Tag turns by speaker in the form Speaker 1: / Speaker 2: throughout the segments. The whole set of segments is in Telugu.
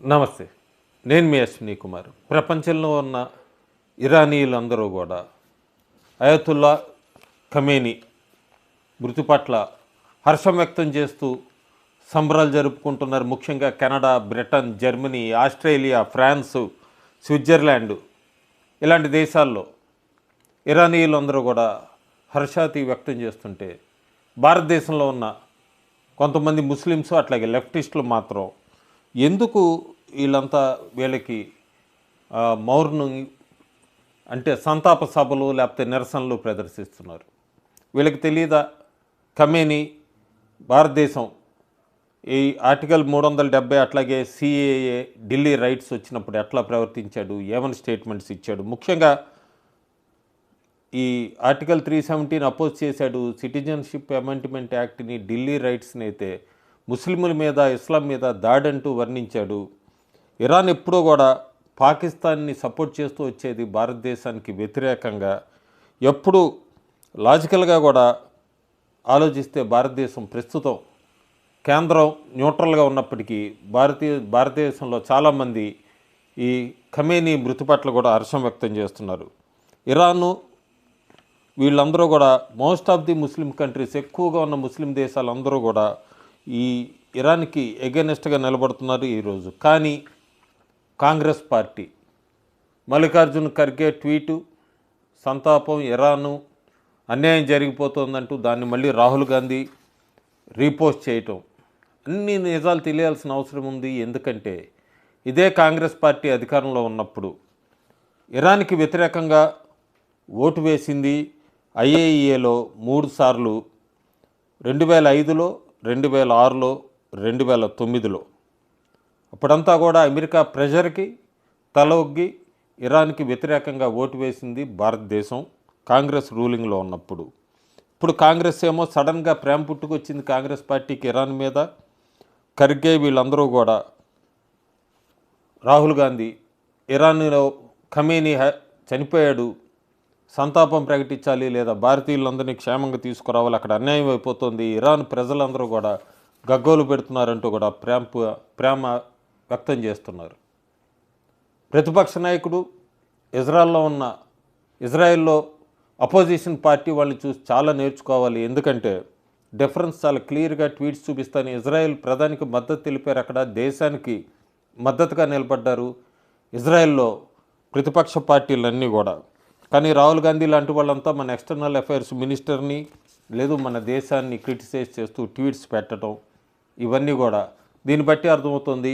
Speaker 1: నమస్తే. నేను మీ అశ్విని కుమార్. ప్రపంచంలో ఉన్న ఇరానీయులందరూ కూడా అయతుల్లా ఖమేనీ మృతి పట్ల హర్షం వ్యక్తం చేస్తూ సంబరాలు జరుపుకుంటున్నారు. ముఖ్యంగా Canada, Britain, Germany, Australia, France, Switzerland ఇలాంటి దేశాల్లో ఇరానీయులందరూ కూడా హర్షాతి వ్యక్తం చేస్తుంటే, భారతదేశంలో ఉన్న కొంతమంది ముస్లిమ్స్ అట్లాగే లెఫ్టిస్టులు మాత్రం ఎందుకు వీళ్ళంతా వీళ్ళకి మౌనం అంటే సంతాప సభలు లేకపోతే నిరసనలు ప్రదర్శిస్తున్నారు? వీళ్ళకి తెలియదా ఖమేనీ భారతదేశం ఈ ఆర్టికల్ 370 అట్లాగే సిఏఏ ఢిల్లీ రైట్స్ వచ్చినప్పుడు ఎట్లా ప్రవర్తించాడు, ఏమని స్టేట్మెంట్స్ ఇచ్చాడు? ముఖ్యంగా ఈ ఆర్టికల్ 317 అపోజ్ చేశాడు. సిటిజన్షిప్ అమెండ్మెంట్ యాక్ట్ని, ఢిల్లీ రైట్స్ని అయితే ముస్లింల మీద, ఇస్లాం మీద దాడంటూ వర్ణించాడు. ఇరాన్ ఎప్పుడూ కూడా పాకిస్తాన్ని సపోర్ట్ చేస్తూ వచ్చేది భారతదేశానికి వ్యతిరేకంగా. ఎప్పుడు లాజికల్గా కూడా ఆలోచిస్తే భారతదేశం ప్రస్తుతం కేంద్రం న్యూట్రల్గా ఉన్నప్పటికీ భారతదేశంలో చాలామంది ఈ ఖమేనీ మృతి పట్ల కూడా హర్షం వ్యక్తం చేస్తున్నారు. ఇరాను వీళ్ళందరూ కూడా most of the Muslim countries, ఎక్కువగా ఉన్న ముస్లిం దేశాలందరూ కూడా ఈ ఇరాన్కి ఎగెనెస్ట్గా నిలబడుతున్నారు ఈరోజు. కానీ కాంగ్రెస్ పార్టీ మల్లికార్జున్ ఖర్గే ట్వీటు, సంతాపం, ఇరాను అన్యాయం జరిగిపోతుందంటూ దాన్ని మళ్ళీ రాహుల్ గాంధీ రీపోస్ట్ చేయటం, అన్ని నిజాలు తెలియాల్సిన అవసరం ఉంది. ఎందుకంటే ఇదే కాంగ్రెస్ పార్టీ అధికారంలో ఉన్నప్పుడు ఇరాన్కి వ్యతిరేకంగా ఓటు వేసింది ఐఏఈఏలో 3 సార్లు, 2005లో, 2006లో, 2009లో. అప్పుడంతా కూడా అమెరికా ప్రెషర్కి తల ఒగ్గి ఇరాన్కి వ్యతిరేకంగా ఓటు వేసింది భారతదేశం కాంగ్రెస్ రూలింగ్లో ఉన్నప్పుడు. ఇప్పుడు కాంగ్రెస్ ఏమో సడన్గా ప్రేమ పుట్టుకొచ్చింది కాంగ్రెస్ పార్టీకి ఇరాన్ మీద. ఖర్గే వీళ్ళందరూ కూడా, రాహుల్ గాంధీ ఇరాన్లో ఖమేనీ చనిపోయాడు, సంతాపం ప్రకటించాలి, లేదా భారతీయులందరినీ క్షేమంగా తీసుకురావాలి, అక్కడ అన్యాయం అయిపోతుంది, ఇరాన్ ప్రజలందరూ కూడా గగ్గోలు పెడుతున్నారంటూ కూడా ప్రేమ వ్యక్తం చేస్తున్నారు. ప్రతిపక్ష నాయకుడు ఇజ్రాయెల్లో అపోజిషన్ పార్టీ వాళ్ళని చూసి చాలా నేర్చుకోవాలి. ఎందుకంటే డిఫరెన్స్ చాలా క్లియర్గా ట్వీట్స్ చూపిస్తాను. ఇజ్రాయెల్ ప్రధానికి మద్దతు తెలిపారు, అక్కడ దేశానికి మద్దతుగా నిలబడ్డారు ఇజ్రాయెల్లో ప్రతిపక్ష పార్టీలన్నీ కూడా. కానీ రాహుల్ గాంధీ లాంటి వాళ్ళంతా మన ఎక్స్టర్నల్ అఫైర్స్ మినిస్టర్ని, లేదు మన దేశాన్ని క్రిటిసైజ్ చేస్తూ ట్వీట్స్ పెట్టడం, ఇవన్నీ కూడా దీన్ని బట్టి అర్థమవుతుంది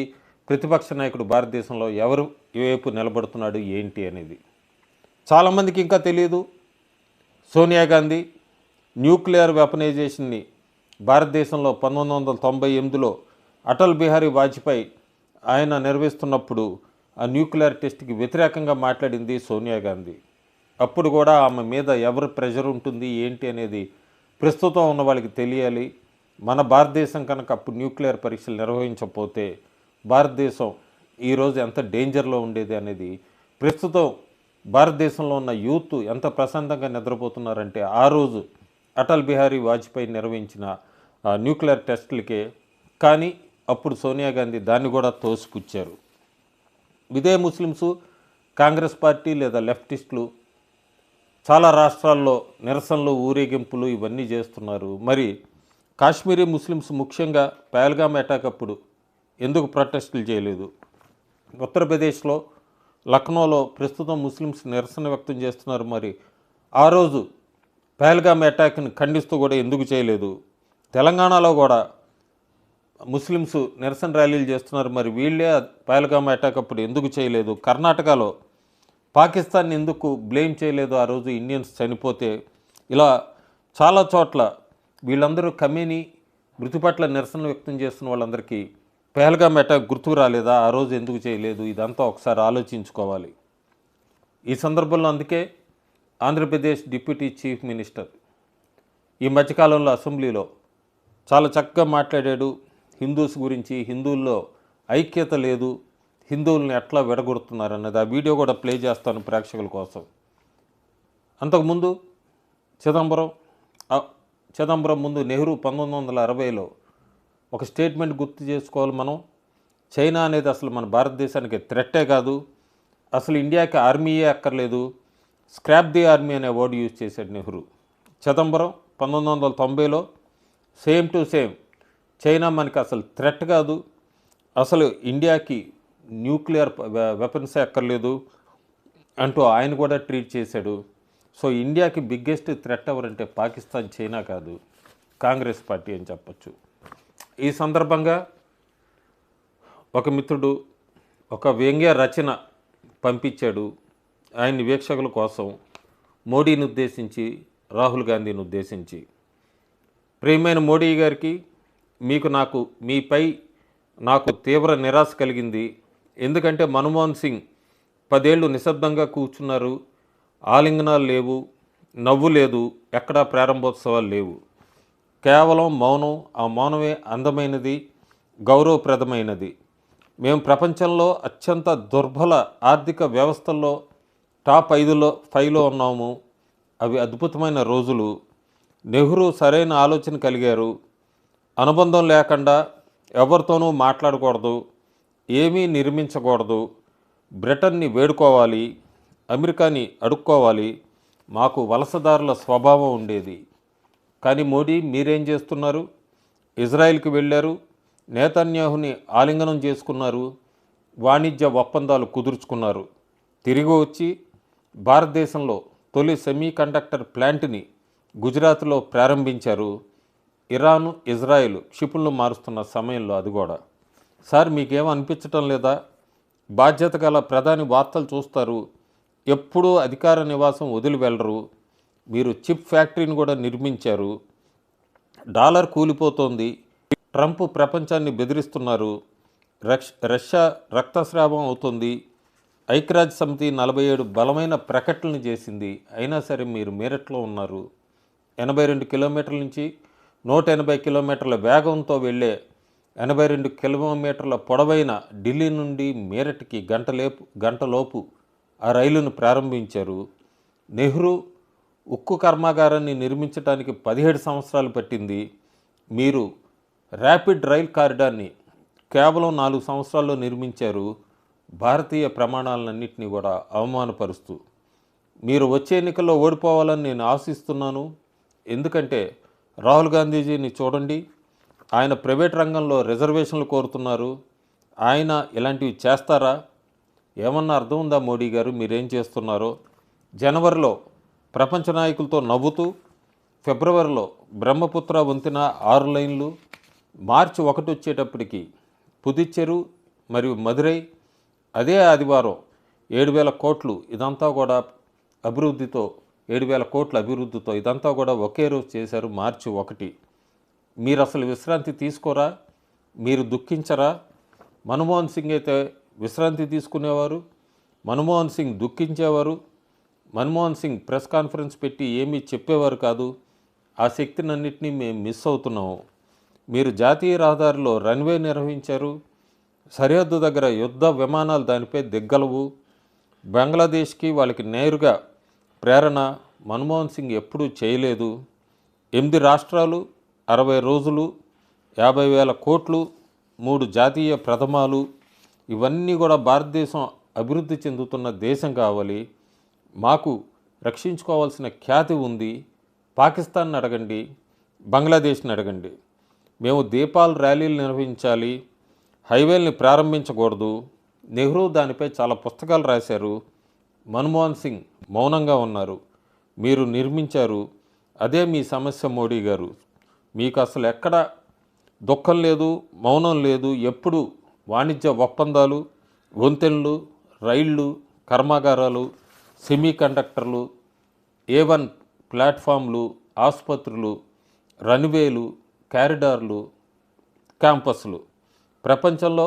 Speaker 1: ప్రతిపక్ష నాయకుడు భారతదేశంలో ఎవరు ఏవైపు నిలబడుతున్నాడు ఏంటి అనేది. చాలామందికి ఇంకా తెలియదు, సోనియా గాంధీ న్యూక్లియర్ వెపనైజేషన్ని భారతదేశంలో 1998లో అటల్ బిహారీ వాజ్పేయి ఆయన నిర్వహిస్తున్నప్పుడు ఆ న్యూక్లియర్ టెస్ట్కి వ్యతిరేకంగా మాట్లాడింది సోనియా గాంధీ. అప్పుడు కూడా ఆమె మీద ఎవరు ప్రెషర్ ఉంటుంది ఏంటి అనేది ప్రస్తుతం ఉన్న వాళ్ళకి తెలియాలి. మన భారతదేశం కనుక అప్పుడు న్యూక్లియర్ పరీక్షలు నిర్వహించకపోతే భారతదేశం ఈరోజు ఎంత డేంజర్లో ఉండేది అనేది, ప్రస్తుతం భారతదేశంలో ఉన్న యూత్ ఎంత ప్రశాంతంగా నిద్రపోతున్నారంటే ఆ రోజు అటల్ బిహారీ వాజ్పేయి నిర్వహించిన న్యూక్లియర్ టెస్టులకే. కానీ అప్పుడు సోనియా గాంధీ దాన్ని కూడా తోసిపుచ్చారు. ఇదే ముస్లిమ్స్, కాంగ్రెస్ పార్టీ లేదా లెఫ్టిస్టులు చాలా రాష్ట్రాల్లో నిరసనలు, ఊరేగింపులు ఇవన్నీ చేస్తున్నారు. మరి కాశ్మీరీ ముస్లిమ్స్ ముఖ్యంగా పహల్గామ్ అటాక్ అప్పుడు ఎందుకు ప్రొటెస్టులు చేయలేదు? ఉత్తరప్రదేశ్లో లక్నోలో ప్రస్తుతం ముస్లిమ్స్ నిరసన వ్యక్తం చేస్తున్నారు. మరి ఆ రోజు పహల్గామ్ అటాక్ని ఖండిస్తూ కూడా ఎందుకు చేయలేదు? తెలంగాణలో కూడా ముస్లిమ్స్ నిరసన ర్యాలీలు చేస్తున్నారు. మరి వీళ్ళే పహల్గామ్ అటాక్ అప్పుడు ఎందుకు చేయలేదు? కర్ణాటకలో పాకిస్తాన్ ఎందుకు బ్లేమ్ చేయలేదు ఆ రోజు ఇండియన్స్ చనిపోతే? ఇలా చాలా చోట్ల వీళ్ళందరూ ఖమేనీ మృతి పట్ల నిరసన వ్యక్తం చేస్తున్న వాళ్ళందరికీ పహల్గామ్ అటాక్ గుర్తుకు రాలేదా? ఆ రోజు ఎందుకు చేయలేదు? ఇదంతా ఒకసారి ఆలోచించుకోవాలి. ఈ సందర్భంలో అందుకే ఆంధ్రప్రదేశ్ డిప్యూటీ చీఫ్ మినిస్టర్ ఈ మధ్యకాలంలో అసెంబ్లీలో చాలా చక్కగా మాట్లాడాడు హిందూస్ గురించి. హిందువుల్లో ఐక్యత లేదు, హిందువుల్ని ఎట్లా విడగొడుతున్నారు అన్నది. ఆ వీడియో కూడా ప్లే చేస్తాను ప్రేక్షకుల కోసం. అంతకుముందు చిదంబరం ముందు నెహ్రూ 1960లో ఒక స్టేట్మెంట్ గుర్తు చేసుకోవాలి మనం. చైనా అనేది అసలు మన భారతదేశానికి థ్రెట్టే కాదు, అసలు ఇండియాకి ఆర్మీయే అక్కర్లేదు, స్క్రాప్ ది ఆర్మీ అనే వర్డ్ యూజ్ చేశాడు నెహ్రూ. చిదంబరం 1990లో సేమ్ టు సేమ్ చైనా మనకి అసలు థ్రెట్ కాదు, అసలు ఇండియాకి న్యూక్లియర్ వెపన్సే అక్కర్లేదు అంటూ ఆయన కూడా ట్రీట్ చేశాడు. సో ఇండియాకి బిగ్గెస్ట్ థ్రెట్ ఎవరంటే పాకిస్తాన్, చైనా కాదు, కాంగ్రెస్ పార్టీ అని చెప్పచ్చు. ఈ సందర్భంగా ఒక మిత్రుడు ఒక వ్యంగ్య రచన పంపించాడు ఆయన వీక్షకుల కోసం, మోడీని ఉద్దేశించి, రాహుల్ గాంధీని ఉద్దేశించి. ప్రియమైన మోడీ గారికి, మీపై నాకు తీవ్ర నిరాశ కలిగింది. ఎందుకంటే మన్మోహన్ సింగ్ 10 ఏళ్ళు నిశ్శబ్దంగా కూర్చున్నారు, ఆలింగనాలు లేవు, నవ్వు లేదు, ఎక్కడా ప్రారంభోత్సవాలు లేవు, కేవలం మౌనం. ఆ మౌనమే అందమైనది, గౌరవప్రదమైనది. మేము ప్రపంచంలో అత్యంత దుర్బల ఆర్థిక వ్యవస్థల్లో టాప్ 5లో ఉన్నాము. అవి అద్భుతమైన రోజులు. నెహ్రూ సరైన ఆలోచన కలిగారు. అనుబంధం లేకుండా ఎవరితోనూ మాట్లాడకూడదు, ఏమీ నిర్మించకూడదు, బ్రిటన్ని వేడుకోవాలి, అమెరికాని అడుక్కోవాలి. మాకు వలసదారుల స్వభావం ఉండేది. కానీ మోడీ మీరేం చేస్తున్నారు? ఇజ్రాయెల్కి వెళ్ళారు, నేతన్యాహుని ఆలింగనం చేసుకున్నారు, వాణిజ్య ఒప్పందాలు కుదుర్చుకున్నారు. తిరిగి వచ్చి భారతదేశంలో తొలి సెమీ కండక్టర్ ప్లాంట్ని గుజరాత్లో ప్రారంభించారు. ఇరాను, ఇజ్రాయెల్ క్షిపులను మారుస్తున్న సమయంలో అది కూడా. సార్ మీకేం అనిపించటం లేదా? బాధ్యత గల ప్రధాని వార్తలు చూస్తారు, ఎప్పుడూ అధికార నివాసం వదిలి వెళ్ళరు. మీరు చిప్ ఫ్యాక్టరీని కూడా నిర్మించారు. డాలర్ కూలిపోతోంది, ట్రంప్ ప్రపంచాన్ని బెదిరిస్తున్నారు, రష్యా రక్తస్రావం అవుతుంది, ఐక్యరాజ్య సమితి 47 బలమైన ప్రకటనలు చేసింది. అయినా సరే మీరు మీరట్లో ఉన్నారు. 82 కిలోమీటర్ల నుంచి 180 కిలోమీటర్ల వేగంతో వెళ్ళే 82 కిలోమీటర్ల పొడవైన ఢిల్లీ నుండి మీరట్కి గంటలోపు ఆ రైలును ప్రారంభించారు. నెహ్రూ ఉక్కు కర్మాగారాన్ని నిర్మించడానికి 17 సంవత్సరాలు పట్టింది. మీరు ర్యాపిడ్ రైల్ కారిడార్ని కేవలం 4 సంవత్సరాల్లో నిర్మించారు, భారతీయ ప్రమాణాలన్నింటినీ కూడా అవమానపరుస్తూ. మీరు వచ్చే ఎన్నికల్లో ఓడిపోవాలని నేను ఆశిస్తున్నాను. ఎందుకంటే రాహుల్ గాంధీజీని చూడండి, ఆయన ప్రైవేట్ రంగంలో రిజర్వేషన్లు కోరుతున్నారు. ఆయన ఇలాంటివి చేస్తారా? ఏమన్నా అర్థం ఉందా మోడీ గారు మీరేం చేస్తున్నారో? జనవరిలో ప్రపంచ నాయకులతో నవ్వుతూ, ఫిబ్రవరిలో బ్రహ్మపుత్ర వంతెన 6 లైన్లు, మార్చి 1 వచ్చేటప్పటికి పుదుచ్చేరు మరియు మదురై, అదే ఆదివారం 7,000 కోట్లు, ఇదంతా కూడా అభివృద్ధితో 7,000 కోట్ల అభివృద్ధితో ఇదంతా కూడా ఒకే రోజు చేశారు, మార్చి 1. మీరు అసలు విశ్రాంతి తీసుకోరా? మీరు దుఃఖించరా? మన్మోహన్ సింగ్ అయితే విశ్రాంతి తీసుకునేవారు, మన్మోహన్ సింగ్ దుఃఖించేవారు, మన్మోహన్ సింగ్ ప్రెస్ కాన్ఫరెన్స్ పెట్టి ఏమీ చెప్పేవారు కాదు. ఆ శక్తినన్నింటినీ మేము మిస్ అవుతున్నాము. మీరు జాతీయ రహదారిలో రన్వే నిర్వహించారు, సరిహద్దు దగ్గర యుద్ధ విమానాలు దానిపై దిగ్గలవు. బంగ్లాదేశ్కి వాళ్ళకి నేరుగా ప్రేరణ మన్మోహన్ సింగ్ ఎప్పుడూ చేయలేదు. 8 రాష్ట్రాలు, 60 రోజులు, 50,000 కోట్లు, 3 జాతీయ ప్రథమాలు, ఇవన్నీ కూడా భారతదేశం అభివృద్ధి చెందుతున్న దేశం కావాలి. మాకు రక్షించుకోవాల్సిన ఖ్యాతి ఉంది. పాకిస్తాన్ని అడగండి, బంగ్లాదేశ్ని అడగండి. మేము దీపాలు ర్యాలీలు నిర్వహించాలి, హైవేల్ని ప్రారంభించకూడదు. నెహ్రూ దానిపై చాలా పుస్తకాలు రాశారు. మన్మోహన్ సింగ్ మౌనంగా ఉన్నారు. మీరు నిర్మించారు. అదే మీ సమస్య మోడీ గారు. మీకు అసలు ఎక్కడ దుఃఖం లేదు, మౌనం లేదు. ఎప్పుడు వాణిజ్య ఒప్పందాలు, వంతెనలు, రైళ్ళు, కర్మాగారాలు, సెమీ కండక్టర్లు, A1 ప్లాట్ఫామ్లు, ఆసుపత్రులు, రన్వేలు, కారిడార్లు, క్యాంపస్లు. ప్రపంచంలో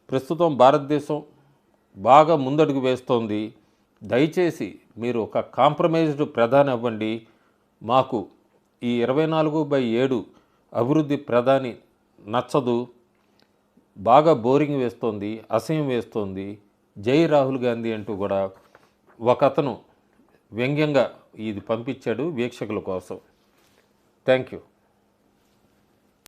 Speaker 1: ప్రస్తుతం భారతదేశం బాగా ముందడుగు వేస్తోంది. దయచేసి మీరు ఒక కాంప్రమైజ్డ్ ప్రధాని అవ్వండి. మాకు ఈ 24/7 అభివృద్ధి ప్రధాని నచ్చదు, బాగా బోరింగ్ వేస్తోంది, అసహ్యం వేస్తోంది. జై రాహుల్ గాంధీ అంటూ కూడా ఒకతను వ్యంగ్యంగా ఇది పంపించాడు వీక్షకుల కోసం. Thank you.